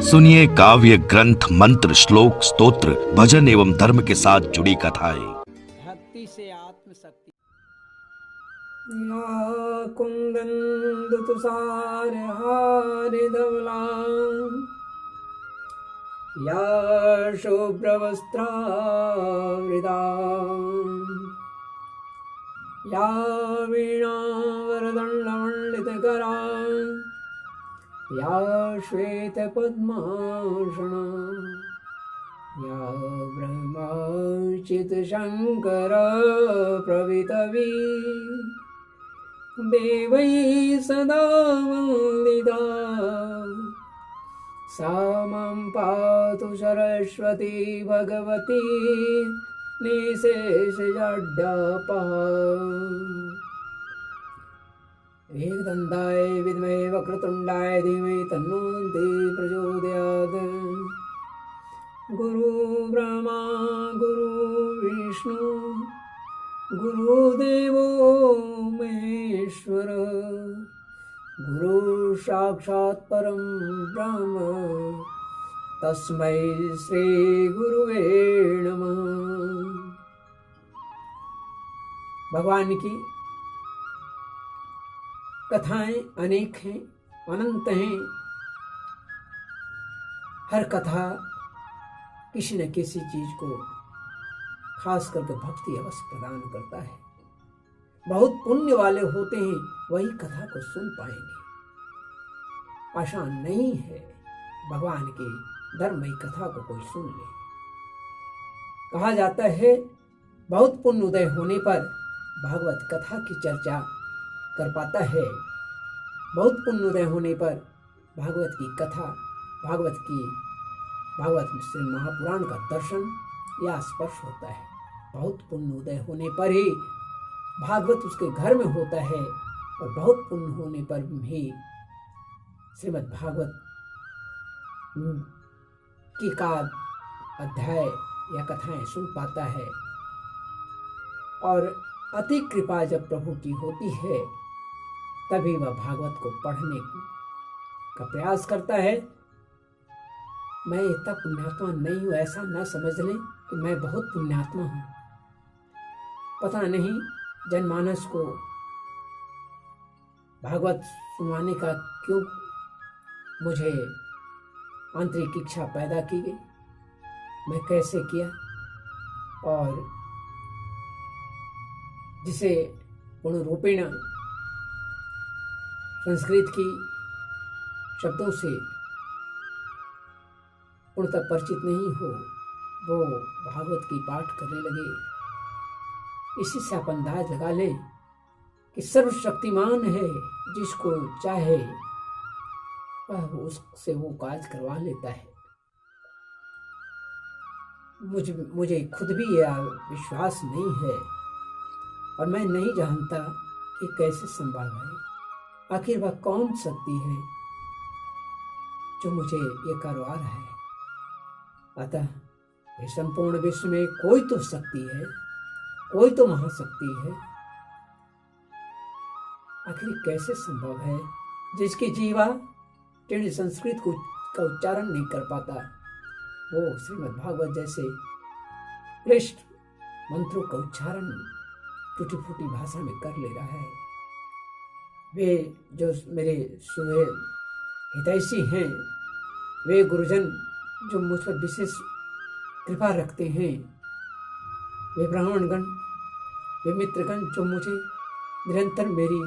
सुनिए काव्य ग्रंथ, मंत्र, श्लोक, स्तोत्र, भजन एवं धर्म के साथ जुड़ी कथाएं। भक्ति से आत्मशक्ति। या कुंदन तुषार हार धवला, या शुभ्रवस्त्रावृता, या वीणावरदण्डमण्डितकरा, या श्वेतपद्मासना, या ब्रह्माच्युतशङ्कर प्रभृतवी देवैः सदा वन्दिता, सा मां पातु सरस्वती भगवती निःशेषजड्डपः। एकदन्ताय विद्महे वक्रतुण्डाय धीमहि तन्नो दन्ती प्रचोदयात्। गुरु ब्रह्मा गुरु विष्णु गुरुदेवो महेश्वर, गुरु साक्षात् परं ब्रह्म तस्मै श्री गुरुवे नमः। भगवान की कथाएं अनेक हैं, अनंत हैं। हर कथा किसी न किसी चीज को, खास करके भक्ति अवश्य प्रदान करता है। बहुत पुण्य वाले होते हैं वही कथा को सुन पाएंगे। आसान नहीं है भगवान की धर्ममयी कथा को कोई सुन ले। कहा जाता है बहुत पुण्य उदय होने पर भागवत कथा की चर्चा कर पाता है। बहुत पुण्य उदय होने पर भागवत की कथा, भागवत श्री महापुराण का दर्शन या स्पर्श होता है। बहुत पुण्य उदय होने पर ही भागवत उसके घर में होता है, और बहुत पुण्य होने पर भी श्रीमद् भागवत की का अध्याय या कथाएं सुन पाता है। और अति कृपा जब प्रभु की होती है तभी वह भागवत को पढ़ने का प्रयास करता है। मैं इतना पुण्यात्मा नहीं हूँ ऐसा न समझ लें कि मैं बहुत पुण्यात्मा हूँ। पता नहीं जनमानस को भागवत सुनवाने का क्यों मुझे आंतरिक इच्छा पैदा की गई, मैं कैसे किया। और जिसे पूर्ण रूपेण संस्कृत की शब्दों से पूर्णतः परिचित नहीं हो, वो भागवत की पाठ करने लगे। इसी से आप अंदाज लगा लें कि सर्वशक्तिमान है, जिसको चाहे वह उससे वो काज करवा लेता है। मुझे खुद भी यह विश्वास नहीं है, और मैं नहीं जानता कि कैसे संभव है। आखिर वह कौन शक्ति है जो मुझे ये करवा रहा है। अतः इस संपूर्ण विश्व में कोई तो शक्ति है, कोई तो महाशक्ति है। आखिर कैसे संभव है जिसकी जीवा टेढ़ी संस्कृत का उच्चारण नहीं कर पाता, वो श्रीमद् भागवत जैसे क्लिष्ट मंत्रों का उच्चारण टूटी फूटी भाषा में कर ले रहा है। वे जो मेरे सुहे हितैषी हैं, वे गुरुजन जो मुझ पर विशेष कृपा रखते हैं, वे ब्राह्मणगण, वे मित्रगण जो मुझे निरंतर मेरी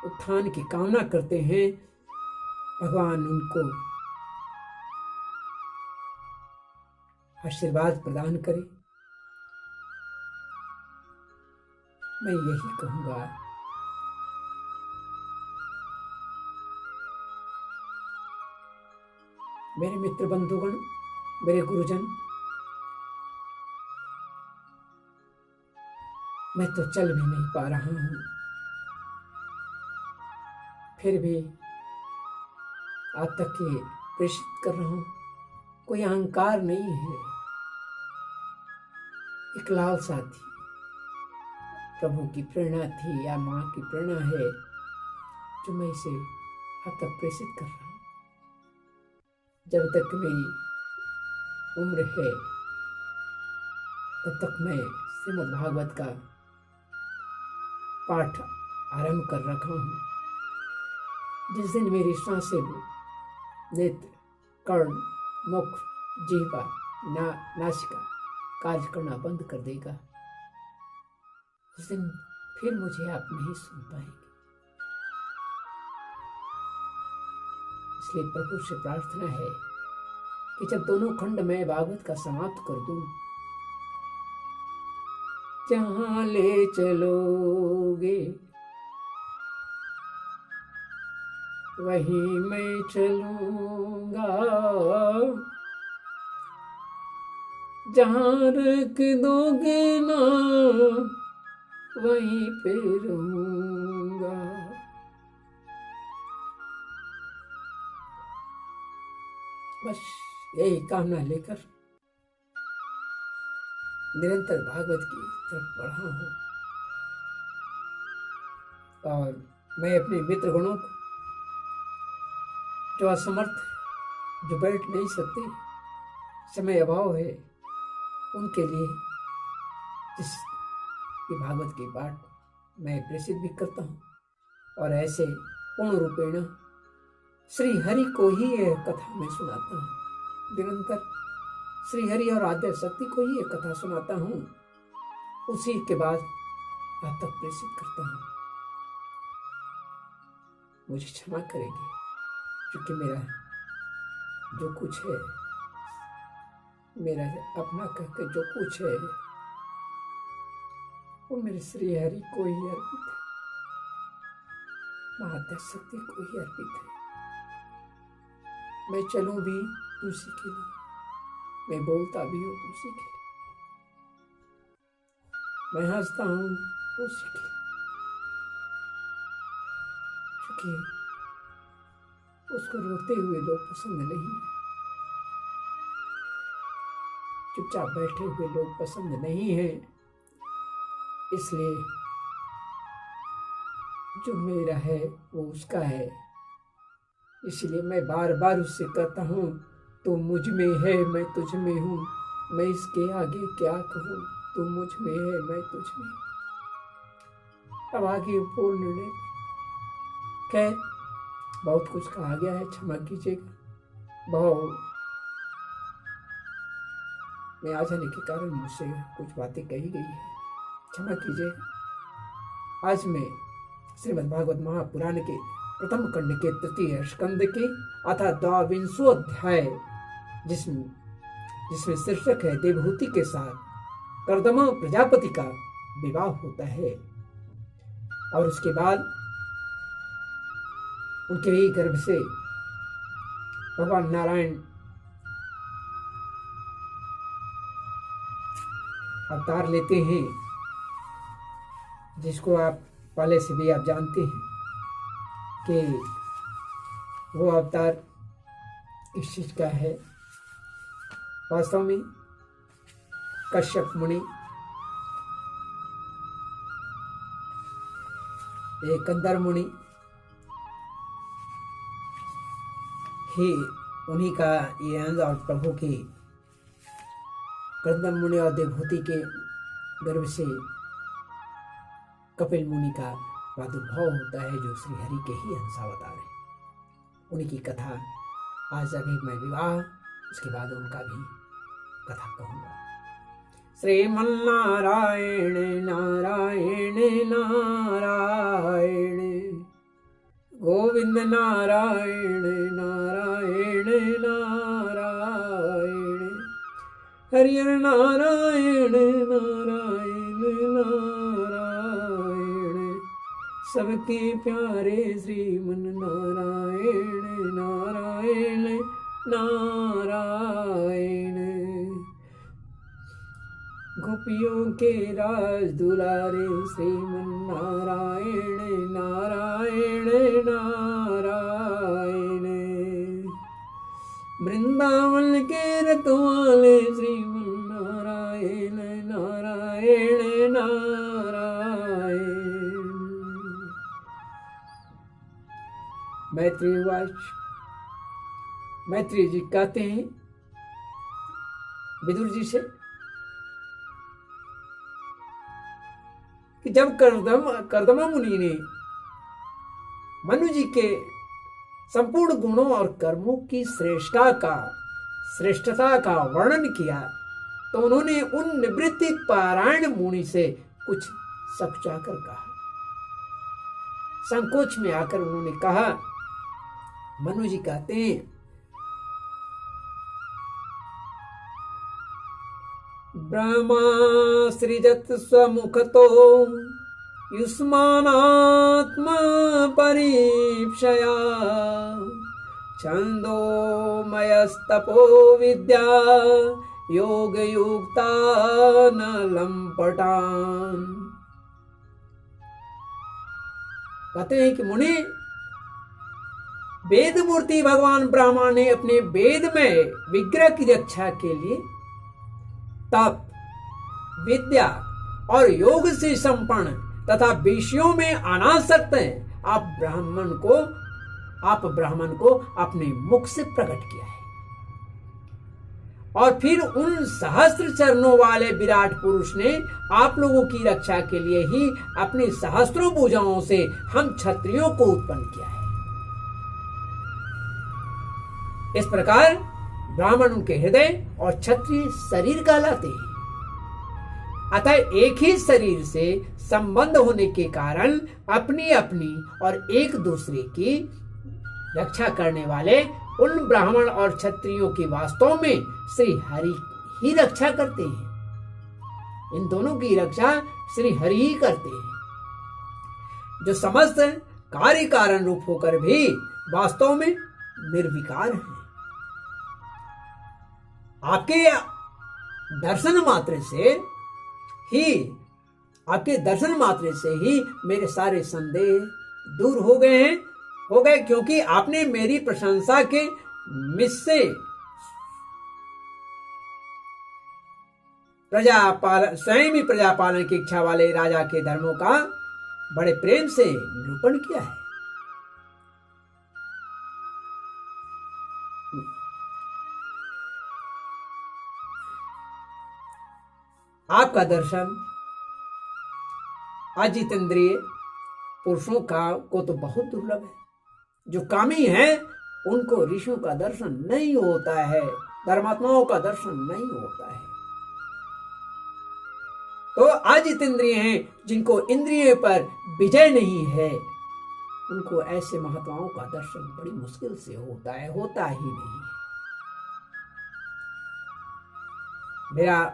उत्थान की कामना करते हैं, भगवान उनको आशीर्वाद प्रदान करे। मैं यही कहूँगा। मेरे मित्र बंधुगण, मेरे गुरुजन, मैं तो चल भी नहीं पा रहा हूँ, फिर भी आप तक के प्रेषित कर रहा हूँ। कोई अहंकार नहीं है, एक लालसा थी, प्रभु की प्रेरणा थी या माँ की प्रेरणा है जो मैं इसे आप तक प्रेषित कर रहा हूँ। जब तक मेरी उम्र है तब तक मैं श्रीमद् भागवत का पाठ आरंभ कर रखा हूँ। जिस दिन मेरी सांसें नेत्र, कर्ण, मुख, जिह्वा, नासिका कार्य करना बंद कर देगा, उस दिन फिर मुझे आप नहीं सुन पाएंगे। इसलिए प्रभु से प्रार्थना है कि जब दोनों खंड मैं भागवत का समाप्त कर दूं, जहां ले चलोगे वहीं मैं चलूंगा, जहां रख दोगे ना वहीं पे रहूंगा। बस यही कामना लेकर निरंतर भागवत की तरफ बढ़ा हूं। और मैं अपने मित्र गणों को, जो असमर्थ, जो बैठ नहीं सकते, समय अभाव है, उनके लिए इस भागवत के पाठ मैं प्रेषित भी करता हूँ। और ऐसे पूर्ण रूपेण श्री हरि को ही यह कथा मैं सुनाता हूँ। निरंतर श्री हरि और आद्य शक्ति को ही यह कथा सुनाता हूँ, उसी के बाद आप तक प्रेषित करता हूँ। मुझे क्षमा करेंगे, क्योंकि मेरा जो कुछ है, मेरा अपना कहकर जो कुछ है, वो मेरे श्री हरि को ही अर्पित है, महात्मा शक्ति को ही अर्पित है। मैं चलूं भी तुलसी के लिए, मैं बोलता भी हूँ तुलसी के लिए, मैं हंसता हूँ तुलसी के लिए, क्योंकि उसको रोते हुए लोग पसंद नहीं, चुपचाप बैठे हुए लोग पसंद नहीं हैं। इसलिए जो मेरा है वो उसका है। इसलिए मैं बार बार उससे कहता हूँ, तू मुझ में है, मैं तुझ में हूँ, मैं इसके आगे क्या कहूँ, तू मुझ में है, मैं तुझ में। अब आगे पूर्ण निर्णय, खैर बहुत कुछ कहा गया है, क्षमा कीजिएगा। बहुत मैं आ जाने के कारण मुझसे कुछ बातें कही गई है, क्षमा कीजिएगा। आज मैं श्रीमद् भागवत महापुराण के प्रथम खंड के तृतीय स्कंद के अर्थात 22वां अध्याय, जिसमें शीर्षक है देवहूति के साथ कर्दमा प्रजापति का विवाह होता है, और उसके बाद उनके ही गर्भ से भगवान नारायण अवतार लेते हैं, जिसको आप पहले से भी आप जानते हैं कि वो अवतार किस चीज का है। वास्तव में कश्यप मुनि एक कंदर मुनि ही उन्हीं का ये अंग, और प्रभु की कंदर मुनि और देवहूति के गर्भ से कपिल मुनि का प्रादुर्भाव होता है, जो श्री हरि के ही अंशावतार है। उन्हीं की कथा आज अभी मैं विवाह, उसके बाद उनका भी कथा कहूँगा। श्रीमन्नारायण नारायण नारायण, गोविंद नारायण नारायण नारायण, हरि हर नारायण नारायण नारायण, सबके प्यारे श्रीमन नारायण नारायण नारायण, गोपियों के राज दुलारे श्रीमन नारायण नारायण नारायण, वृंदावन के रखवाले श्रीमन नारायण नारायण नारायण। मैत्रीवाच मैत्रेय जी कहते हैं विदुर जी से कि जब कर्दमा मुनि ने मनु जी के संपूर्ण गुणों और कर्मों की श्रेष्ठता का वर्णन किया तो उन्होंने उन निवृत्ति पारायण मुनि से कुछ सकुचाकर कहा। संकोच में आकर उन्होंने कहा, मनु जी कहते हैं, ब्रह्मा सृजत स्वमुखतो युष्मानात्मा परीक्षया छंदोमयस्तपो विद्या योग युक्ता न लंपटान। कहते हैं कि मुनि, वेद मूर्ति भगवान ब्रह्मा ने अपने वेद में विग्रह की रक्षा के लिए तप, विद्या और योग से संपन्न तथा विषयों में अनासक्त आप ब्राह्मण को अपने मुख से प्रकट किया है और फिर उन सहस्त्र चरणों वाले विराट पुरुष ने आप लोगों की रक्षा के लिए ही अपनी सहस्त्रों भुजाओं से हम क्षत्रियों को उत्पन्न किया है। इस प्रकार ब्राह्मण उनके हृदय और क्षत्रिय शरीर कहलाते हैं। अतः एक ही शरीर से संबंध होने के कारण अपनी अपनी और एक दूसरे की रक्षा करने वाले उन ब्राह्मण और क्षत्रियों की वास्तव में श्री हरि ही रक्षा करते हैं। इन दोनों की रक्षा श्री हरि ही करते हैं, जो समस्त कार्य कारण रूप होकर भी वास्तव में निर्विकार हैं। आपके दर्शन मात्र से ही मेरे सारे संदेह दूर हो गए, क्योंकि आपने मेरी प्रशंसा के मिस्से स्वयं ही प्रजा पालन की इच्छा वाले राजा के धर्मों का बड़े प्रेम से निरूपण किया है। आपका दर्शन अजितेंद्रिय पुरुषों को तो बहुत दुर्लभ है। जो कामी है उनको ऋषियों का दर्शन नहीं होता है, धर्मात्माओं का दर्शन नहीं होता है। तो अजितेंद्रिय हैं, जिनको इंद्रियों पर विजय नहीं है, उनको ऐसे महात्माओं का दर्शन बड़ी मुश्किल से होता है, होता ही नहीं। मेरा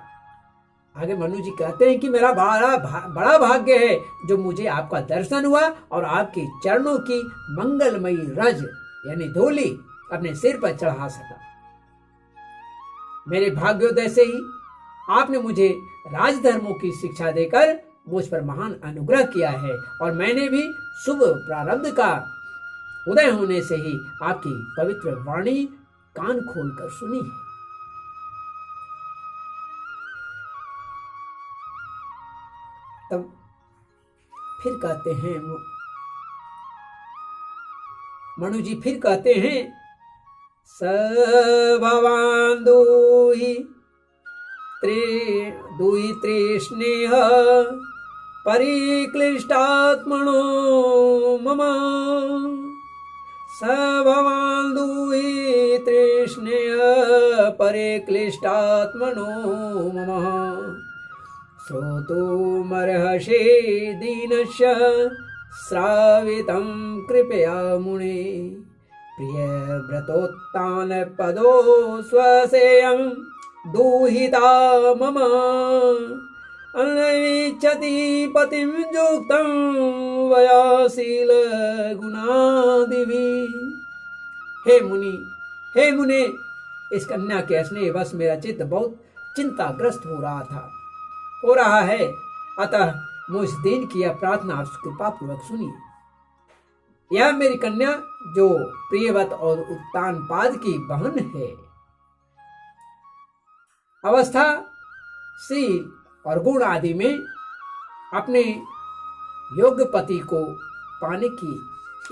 आगे मनु जी कहते हैं कि मेरा बड़ा भाग्य है जो मुझे आपका दर्शन हुआ और आपके चरणों की मंगलमयी रज यानी धूलि अपने सिर पर चढ़ा सका। मेरे भाग्योदय से ही आपने मुझे राजधर्मों की शिक्षा देकर मुझ पर महान अनुग्रह किया है और मैंने भी शुभ प्रारब्ध का उदय होने से ही आपकी पवित्र वाणी कान खोलकर सुनी है। तब फिर कहते हैं मनु जी, फिर कहते हैं, स भवान दूहि तृष्णेह परिक्लिष्टात्मनो मम। स भवान दूहि तृष्णेह परिक्लिष्टात्मनो मम। श्रोतुमर्हसि दीनस्य श्रावितं कृपया मुने। प्रियव्रतोत्तान पदो स्वसेयं दुहिता मम। अनैच्छति पतिं युक्तं वयाशील गुणादिभिः। हे मुने, इस कन्या के स्नेह बस मेरा चित्त बहुत चिंताग्रस्त हो रहा है, अतः मुझ दिन की यह प्रार्थना आप कृपा पूर्वक सुनिए। यह मेरी कन्या जो प्रियवत और उत्तान पाद की बहन है, अवस्था, शील और गुण आदि में अपने योग्य पति को पाने की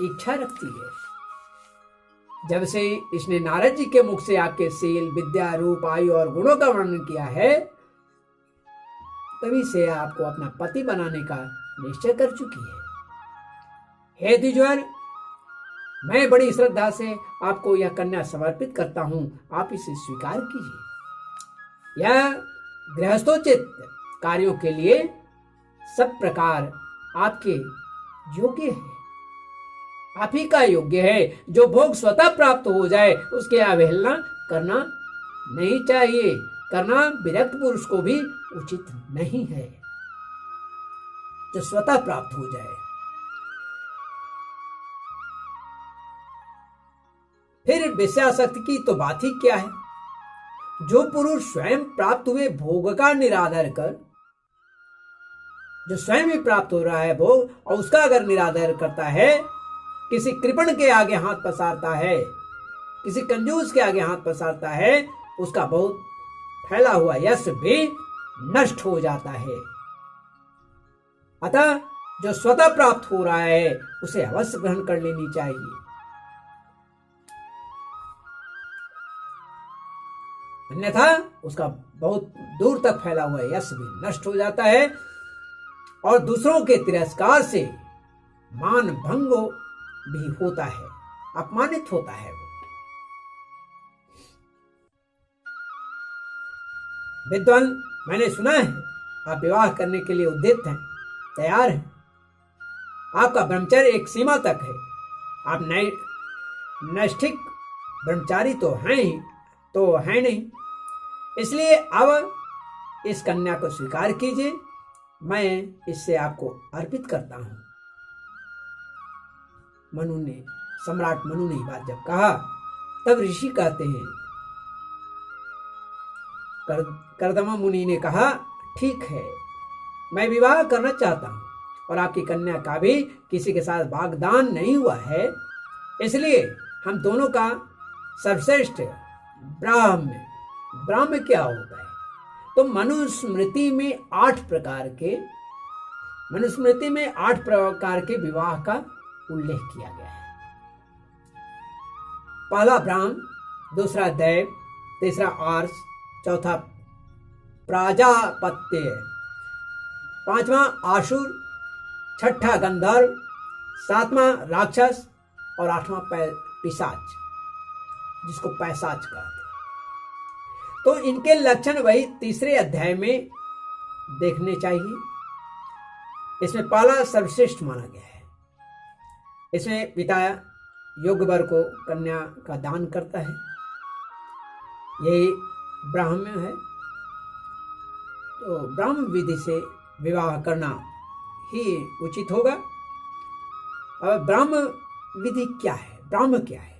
इच्छा रखती है। जब से इसने नारद जी के मुख से आपके शील, विद्या, रूप, आयु और गुणों का वर्णन किया है, तभी से आपको अपना पति बनाने का निश्चय कर चुकी है। हे द्विजवर, मैं बड़ी श्रद्धा से आपको यह कन्या समर्पित करता हूं, आप इसे स्वीकार कीजिए। यह गृहस्थोचित कार्यों के लिए सब प्रकार आपके योग्य है। आप ही का योग्य है। जो भोग स्वतः प्राप्त हो जाए उसके अवहेलना करना नहीं चाहिए। करना विरक्त पुरुष को भी उचित नहीं है। जो स्वतः प्राप्त हो जाए। फिर विषयासक्ति की तो बात ही क्या है। जो पुरुष स्वयं प्राप्त हुए भोग का निरादर कर, जो स्वयं ही प्राप्त हो रहा है भोग और उसका अगर निरादर करता है, किसी कृपण के आगे हाथ पसारता है, किसी कंजूस के आगे हाथ पसारता है, उसका बहुत फैला हुआ यश भी नष्ट हो जाता है। अतः जो स्वतः प्राप्त हो रहा है उसे अवश्य ग्रहण कर लेनी चाहिए। अन्यथा उसका बहुत दूर तक फैला हुआ यश भी नष्ट हो जाता है और दूसरों के तिरस्कार से मान भंग भी होता है, अपमानित होता है वो। विद्वान, मैंने सुना है आप विवाह करने के लिए उद्यत हैं, तैयार हैं। आपका ब्रह्मचर्य एक सीमा तक है। आप नैष्ठिक ब्रह्मचारी तो हैं नहीं। इसलिए अब इस कन्या को स्वीकार कीजिए। मैं इससे आपको अर्पित करता हूं। सम्राट मनु ने बात जब कहा, तब ऋषि कहते हैं, कर्दमा मुनि ने कहा, ठीक है, मैं विवाह करना चाहता हूं और आपकी कन्या का भी किसी के साथ वाग्दान नहीं हुआ है, इसलिए हम दोनों का सर्वश्रेष्ठ ब्राह्म क्या होता है। तो मनुस्मृति में 8 प्रकार के विवाह का उल्लेख किया गया है। पहला ब्राह्म, दूसरा दैव, तीसरा आर्ष, चौथा प्राजापत्य, पांचवा आसुर, छठा गंधर्व, सातवां राक्षस और आठवां पिशाच, जिसको पैशाच कहते हैं। तो इनके लक्षण वही तीसरे अध्याय में देखने चाहिए। इसमें पहला सर्वश्रेष्ठ माना गया है। इसमें पिता योग्य वर को कन्या का दान करता है, यही ब्राह्मण है। तो ब्राह्म विधि से विवाह करना ही उचित होगा। अब ब्राह्म विधि क्या है, ब्राह्म क्या है?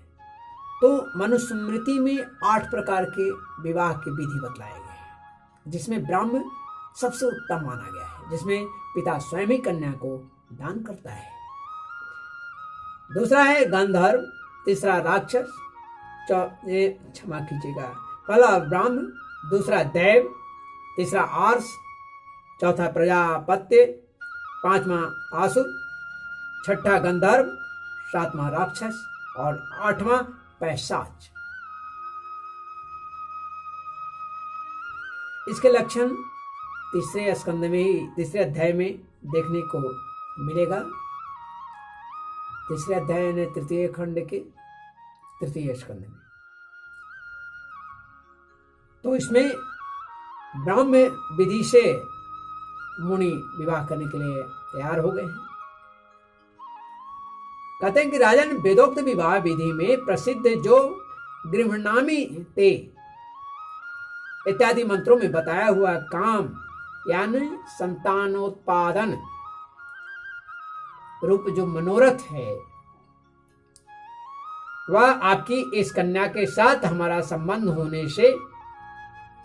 तो मनुस्मृति में 8 प्रकार के विवाह के विधि बतलाए गए हैं, जिसमें ब्राह्म सबसे उत्तम माना गया है, जिसमें पिता स्वयं ही कन्या को दान करता है। दूसरा है गंधर्व, तीसरा राक्षस, क्षमा कीजिएगा, पहला ब्राह्म, दूसरा दैव, तीसरा आर्ष, चौथा प्रजापत्य, पांचवा आसुर, छठा गंधर्व, सातवां राक्षस और आठवां पैशाच। इसके लक्षण तीसरे स्कंद में ही, तीसरे अध्याय में देखने को मिलेगा। तीसरे अध्याय ने तृतीय खंड के तृतीय स्कंद में। तो इसमें ब्राह्म विधि से मुनि विवाह करने के लिए तैयार हो गए हैं। कहते हैं कि राजन, वेदोक्त विवाह विधि में प्रसिद्ध जो गृह्णामि ते इत्यादि मंत्रों में बताया हुआ काम यानी संतानोत्पादन रूप जो मनोरथ है, वह आपकी इस कन्या के साथ हमारा संबंध होने से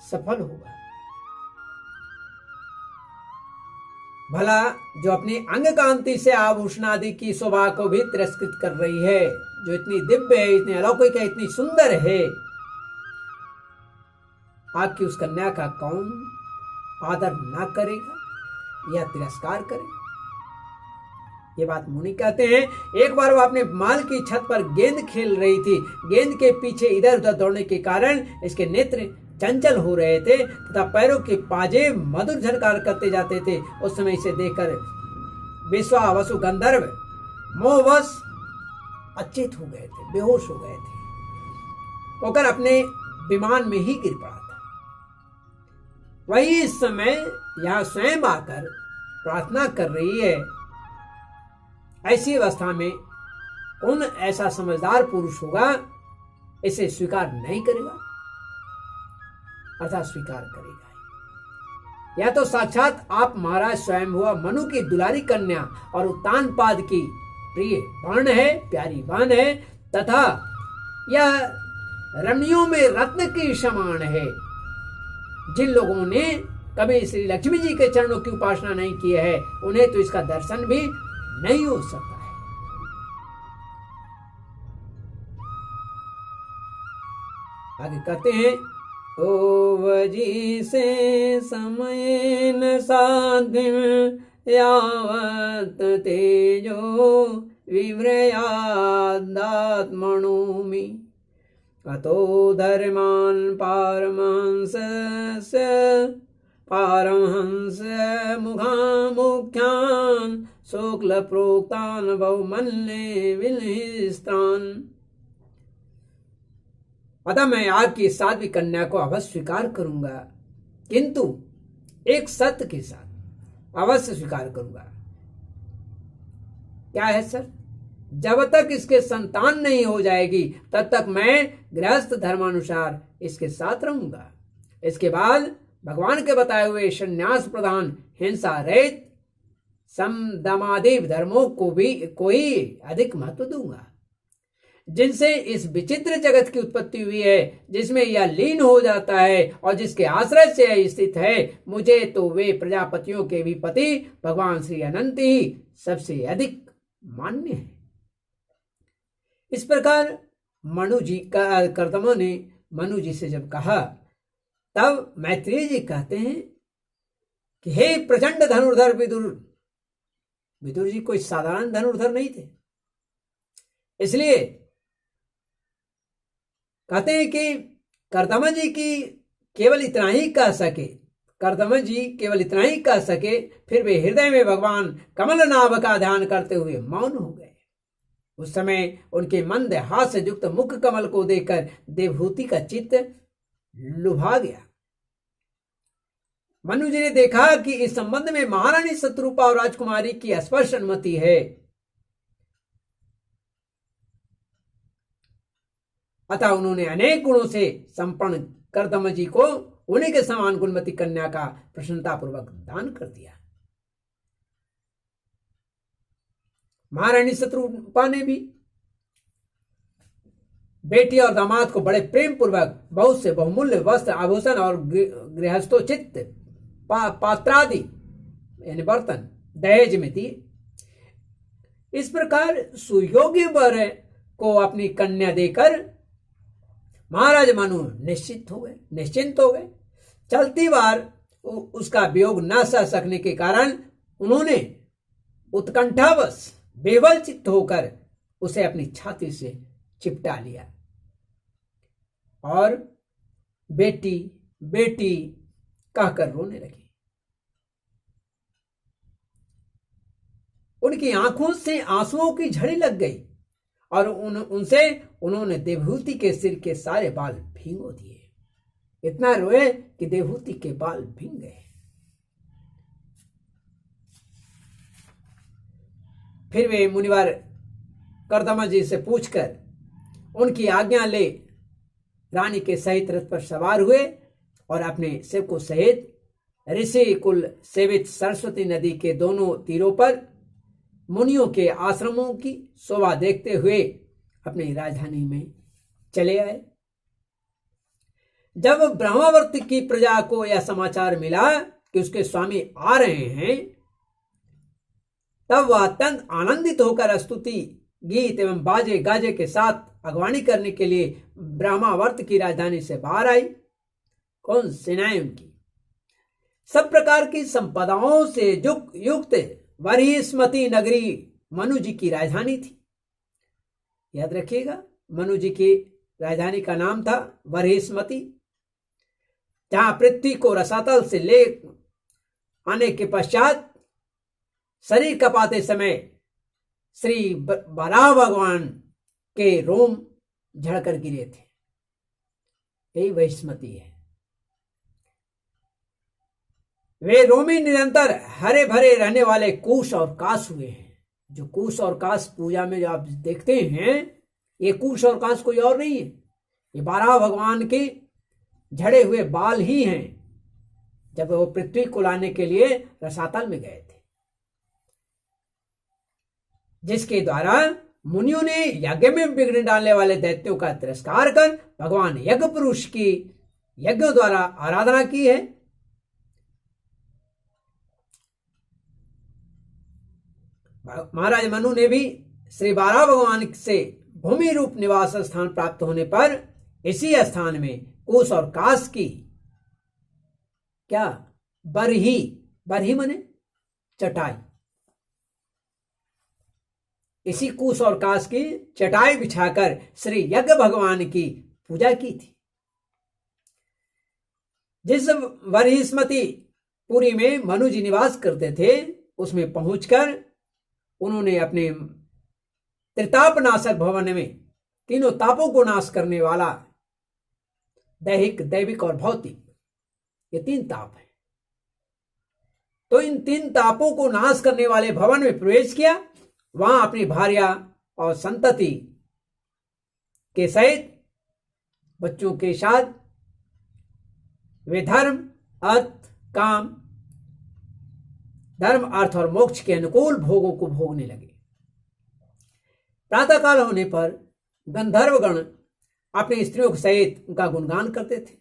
सफल होगा। भला जो अपनी अंग कांति से आभूषण आदि की शोभा को भी तिरस्कृत कर रही है, जो इतनी दिव्य है, इतनी अलौकिक है, इतनी सुंदर है, आपकी उस कन्या का कौन आदर ना करेगा या तिरस्कार करेगा? ये बात मुनि कहते हैं, एक बार वह अपने महल की छत पर गेंद खेल रही थी। गेंद के पीछे इधर उधर दौड़ने के कारण इसके नेत्र चंचल हो रहे थे तथा पैरों के पाजे मधुर झनकार करते जाते थे। उस समय इसे देखकर विश्वावसु गंधर्व मोहवश अचेत हो गए थे, बेहोश हो गए थे, होकर अपने विमान में ही गिर पड़ा था। वही इस समय यहां स्वयं आकर प्रार्थना कर रही है। ऐसी अवस्था में कौन ऐसा समझदार पुरुष होगा इसे स्वीकार नहीं करेगा, अर्थात स्वीकार करेगा। यह तो साक्षात आप महाराज स्वयं हुआ मनु की दुलारी कन्या और उत्तानपाद की प्रिय बाण है, प्यारी बाण है, तथा यह रमणियों में रत्न की समान है। जिन लोगों ने कभी श्री लक्ष्मी जी के चरणों की उपासना नहीं की है उन्हें तो इसका दर्शन भी नहीं हो सकता है। आगे कहते हैं, ओवजी से समय न साध्य यावत तेजो विव्रयादात्मनोमि अतो धर्मान पारमहंस मुख्यान शुक्ल प्रोक्तान बहुमल्ले विलहिस्तान। अतः मैं आपकी साध्वी कन्या को अवश्य स्वीकार करूंगा, किंतु एक शर्त के साथ अवश्य स्वीकार करूंगा। क्या है सर? जब तक इसके संतान नहीं हो जाएगी तब तक मैं गृहस्थ धर्मानुसार इसके साथ रहूंगा। इसके बाद भगवान के बताए हुए संन्यास प्रधान हिंसा रहित समदमादि धर्मों को भी कोई अधिक महत्व दूंगा, जिनसे इस विचित्र जगत की उत्पत्ति हुई है, जिसमें यह लीन हो जाता है और जिसके आश्रय से यह स्थित है। मुझे तो वे प्रजापतियों के भी पति भगवान श्री अनंत ही सबसे अधिक मान्य है। इस प्रकार मनु जी का कर्दमा ने मनु जी से जब कहा, तब मैत्रेय जी कहते हैं कि हे प्रचंड धनुर्धर विदुर। विदुर जी कोई साधारण धनुर्धर नहीं थे, इसलिए कहते हैं कि कर्दमा जी की केवल इतना ही कह सके, कर्दमा जी केवल इतना ही कह सके, फिर वे हृदय में भगवान कमलनाभ का ध्यान करते हुए मौन हो गए। उस समय उनके मंद हास्य युक्त मुख कमल को देखकर देवहूति का चित्त लुभा गया। मनु जी ने देखा कि इस संबंध में महारानी शत्रुपा और राजकुमारी की स्पष्ट अनुमति है, अतः उन्होंने अनेक गुणों से संपन्न कर्दम जी को उन्हीं के समान गुणवती कन्या का प्रसन्नतापूर्वक दान कर दिया। महारानी शत्रुपा ने भी बेटी और दामाद को बड़े प्रेम पूर्वक बहुत से बहुमूल्य वस्त्र आभूषण और गृहस्थोचित पात्रादि यानी बर्तन दहेज में दिए। इस प्रकार सुयोग्य वर को अपनी कन्या देकर महाराज मनु निश्चिंत हो गए। चलती बार उसका वियोग न सह सकने के कारण उन्होंने उत्कंठावश बेबल चित्त होकर उसे अपनी छाती से चिपटा लिया और बेटी बेटी कहकर रोने लगी। उनकी आंखों से आंसुओं की झड़ी लग गई और उन्होंने देवहूति के सिर के सारे बाल भीगो दिए। इतना रोए कि देवहूति के बाल भीग गए। फिर वे मुनिवर कर्दमा जी से पूछकर उनकी आज्ञा ले रानी के सहित रथ पर सवार हुए और अपने सेवकों सहित ऋषि कुल सेवित सरस्वती नदी के दोनों तीरों पर मुनियों के आश्रमों की शोभा देखते हुए अपनी राजधानी में चले आए। जब ब्रह्मावर्त की प्रजा को यह समाचार मिला कि उसके स्वामी आ रहे हैं, तब वह अत्यंत आनंदित होकर स्तुति गीत एवं बाजे गाजे के साथ अगवानी करने के लिए ब्रह्मावर्त की राजधानी से बाहर आई। कौन? सेनाएं उनकी सब प्रकार की संपदाओं से युक्त वरिष्मती नगरी मनु जी की राजधानी थी। याद रखिएगा, मनु जी की राजधानी का नाम था बरहिस्मति, जहां पृथ्वी को रसातल से ले आने के पश्चात शरीर कपाते समय श्री बराह भगवान के रोम झड़कर गिरे थे। यही बहिस्मति है। वे रोमी निरंतर हरे भरे रहने वाले कूश और काश हुए हैं। जो कूश और काश पूजा में जो आप देखते हैं, ये कूश और काश कोई और नहीं है, ये बारह भगवान के झड़े हुए बाल ही हैं, जब वो पृथ्वी को लाने के लिए रसातल में गए थे, जिसके द्वारा मुनियों ने यज्ञ में विघ्न डालने वाले दैत्यों का तिरस्कार कर भगवान यज्ञ पुरुष की यज्ञों द्वारा आराधना की है। महाराज मनु ने भी श्री बारह भगवान से भूमि रूप निवास स्थान प्राप्त होने पर इसी स्थान में कूश और काश की क्या बरही, बरही मने चटाई, इसी कूश और काश की चटाई बिछाकर श्री यज्ञ भगवान की पूजा की थी। जिस बरहिस्मति पुरी में मनु जी निवास करते थे, उसमें पहुंचकर उन्होंने अपने त्रिताप नाशक भवन में तीनों तापों को नाश करने वाला दैहिक, दैविक और भौतिक, ये तीन ताप हैं, तो इन तीन तापों को नाश करने वाले भवन में प्रवेश किया। वहां अपनी भार्या और संतति के सहित बच्चों के साथ वे धर्म, अर्थ, काम, धर्म, अर्थ और मोक्ष के अनुकूल भोगों को भोगने लगे। प्रातःकाल होने पर गंधर्वगण अपनी स्त्रियों के सहित उनका गुणगान करते थे,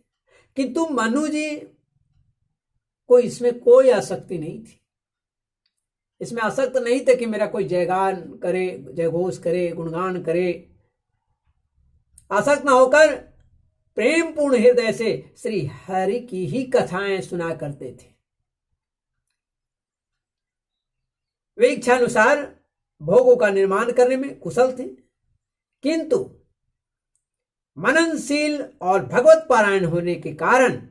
किंतु मनु जी को इसमें कोई आसक्ति नहीं थी। इसमें आसक्त नहीं थे कि मेरा कोई जयगान करे, जयघोष करे, गुणगान करे। आसक्त न होकर प्रेम पूर्ण हृदय से श्री हरि की ही कथाएं सुना करते थे। वे इच्छानुसार भोगों का निर्माण करने में कुशल थे, किंतु मननशील और भगवत पारायण होने के कारण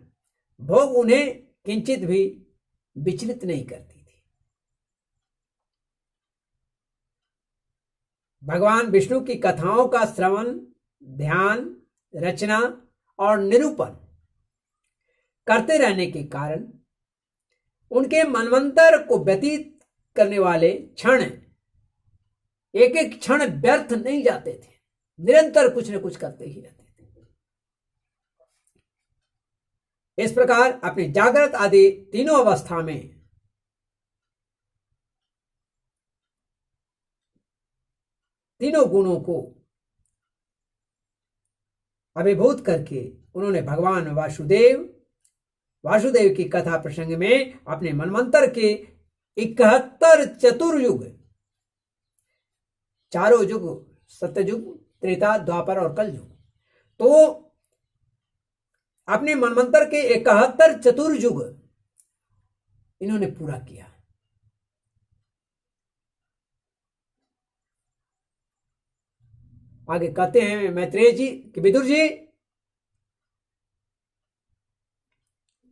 भोग उन्हें किंचित भी विचलित नहीं करती थी। भगवान विष्णु की कथाओं का श्रवण, ध्यान, रचना और निरूपण करते रहने के कारण उनके मनवंतर को व्यतीत करने वाले क्षण एक एक क्षण व्यर्थ नहीं जाते थे, निरंतर कुछ न कुछ करते ही रहते थे। इस प्रकार अपनी जागृत आदि तीनों अवस्था में तीनों गुणों को अभिभूत करके उन्होंने भगवान वासुदेव की कथा प्रसंग में अपने मनवंतर के 71 चतुर्युग, चारों युग, सत्ययुग, त्रेता, द्वापर और कलयुग, तो अपने मनवंतर के 71 चतुर्युग इन्होंने पूरा किया। आगे कहते हैं मैत्रेय जी कि विदुर जी,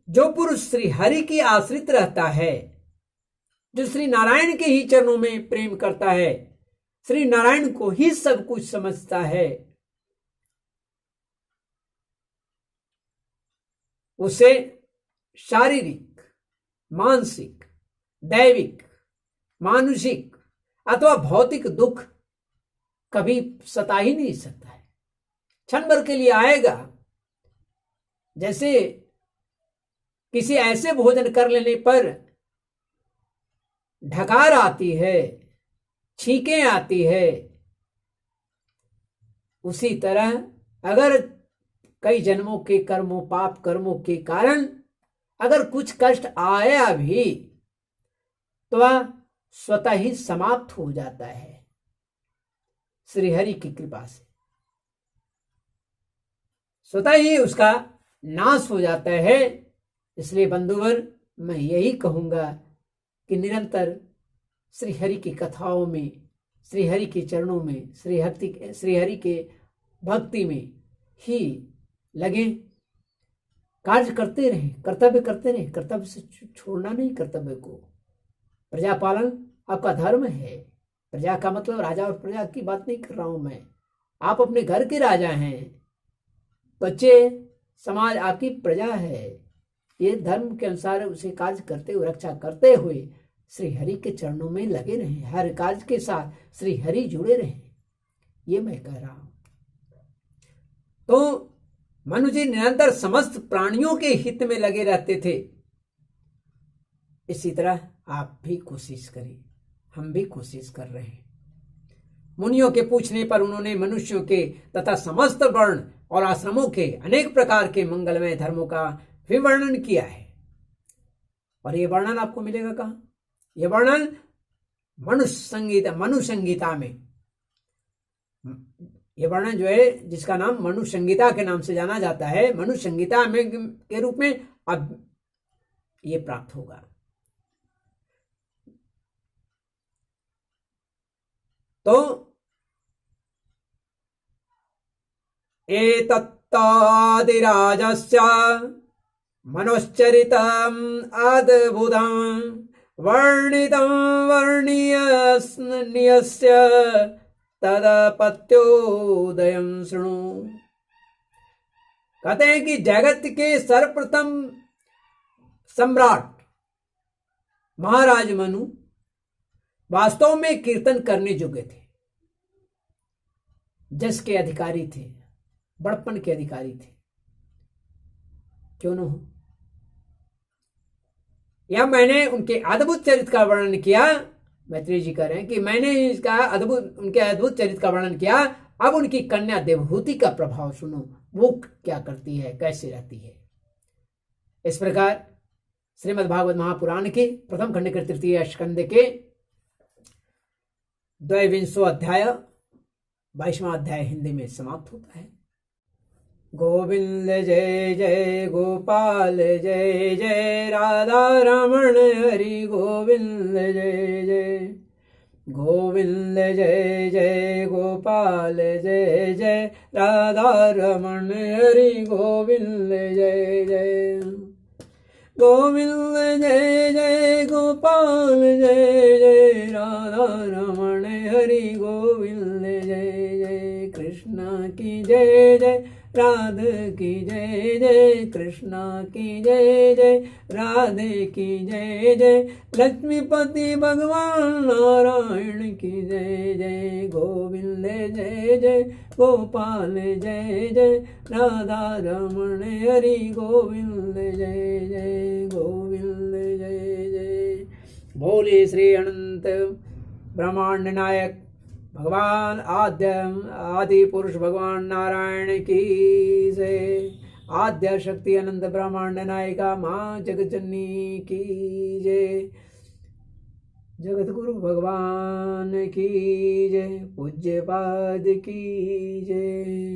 जो पुरुष श्री हरि की आश्रित रहता है, जो श्री नारायण के ही चरणों में प्रेम करता है, श्री नारायण को ही सब कुछ समझता है, उसे शारीरिक, मानसिक, दैविक, मानुषिक अथवा भौतिक दुख कभी सता ही नहीं सकता है। क्षण भर के लिए आएगा, जैसे किसी ऐसे भोजन कर लेने पर ढकार आती है, छींकें आती है, उसी तरह अगर कई जन्मों के कर्मों, पाप कर्मों के कारण अगर कुछ कष्ट आया भी तो वह स्वतः ही समाप्त हो जाता है श्रीहरि की कृपा से, स्वतः ही उसका नाश हो जाता है। इसलिए बंधुवर, मैं यही कहूंगा कि निरंतर श्रीहरि की कथाओं में श्रीहरि के चरणों में, श्रीहरि के भक्ति में ही लगे, कार्य करते रहे, कर्तव्य करते रहे, कर्तव्य से छोड़ना नहीं। कर्तव्य को, प्रजा पालन आपका धर्म है। प्रजा का मतलब राजा और प्रजा की बात नहीं कर रहा हूं मैं, आप अपने घर के राजा हैं, बच्चे समाज आपकी प्रजा है। ये धर्म के अनुसार उसे कार्य करते हुए, रक्षा करते हुए श्री हरि के चरणों में लगे रहें, हर कार्य के साथ श्री हरि जुड़े रहें, ये मैं कह रहा हूं। तो मनु जी निरंतर समस्त प्राणियों के हित में लगे रहते थे। इसी तरह आप भी कोशिश करें, हम भी कोशिश कर रहे हैं। मुनियों के पूछने पर उन्होंने मनुष्यों के तथा समस्त वर्ण और आश्रमों के अनेक प्रकार के मंगलमय धर्मों का विवर्णन किया है। और यह वर्णन आपको मिलेगा कहाँ? यह वर्णन मनु संगीता में, यह वर्णन जो है, जिसका नाम मनु संगीता के नाम से जाना जाता है, मनु संगीता में के रूप में अब ये प्राप्त होगा। तो एतत्तादिराजस्य मनोश्चरितम् अद्भुतम् वर्णितं वर्णीयस्य तदपत्योदयं शृणु। कहते हैं कि जगत के सर्वप्रथम सम्राट महाराज मनु वास्तव में कीर्तन करने योग्य थे, जस के अधिकारी थे, बड़पन के अधिकारी थे, क्यों न हो। या मैंने उनके अद्भुत चरित्र का वर्णन किया, मैत्रेय जी कह रहे हैं कि मैंने उनके अद्भुत चरित्र का वर्णन किया। अब उनकी कन्या देवहूति का प्रभाव सुनो, वो क्या करती है, कैसे रहती है। इस प्रकार श्रीमद् भागवत महापुराण के प्रथम खंड के तृतीय स्कंद के 22वां अध्याय 22वां अध्याय हिंदी में समाप्त होता है। गोविंद जय जय गोपाल जय जय राधा रमण हरि गोविंद जय जय। गोविंद जय जय गोपाल जय जय राधा रमण हरि गोविंद जय जय। गोविंद जय जय गोपाल जय जय राधा रमण हरि गोविंद जय जय। कृष्ण की जय जय राधे की जय जय, कृष्णा की जय जय राधे की जय जय। लक्ष्मीपति भगवान नारायण की जय जय। गोविंद जय जय गोपाल जय जय राधा रमण हरि गोविंद जय जय। गोविंद जय जय। बोले श्री अनंत ब्रह्मांड नायक भगवान आदि पुरुष भगवान नारायण की जय। आद्य शक्ति अनंत ब्रह्मांड नायिका मां जगजननी की जय। जगत गुरु भगवान की जय। पूज्य पाद की जय।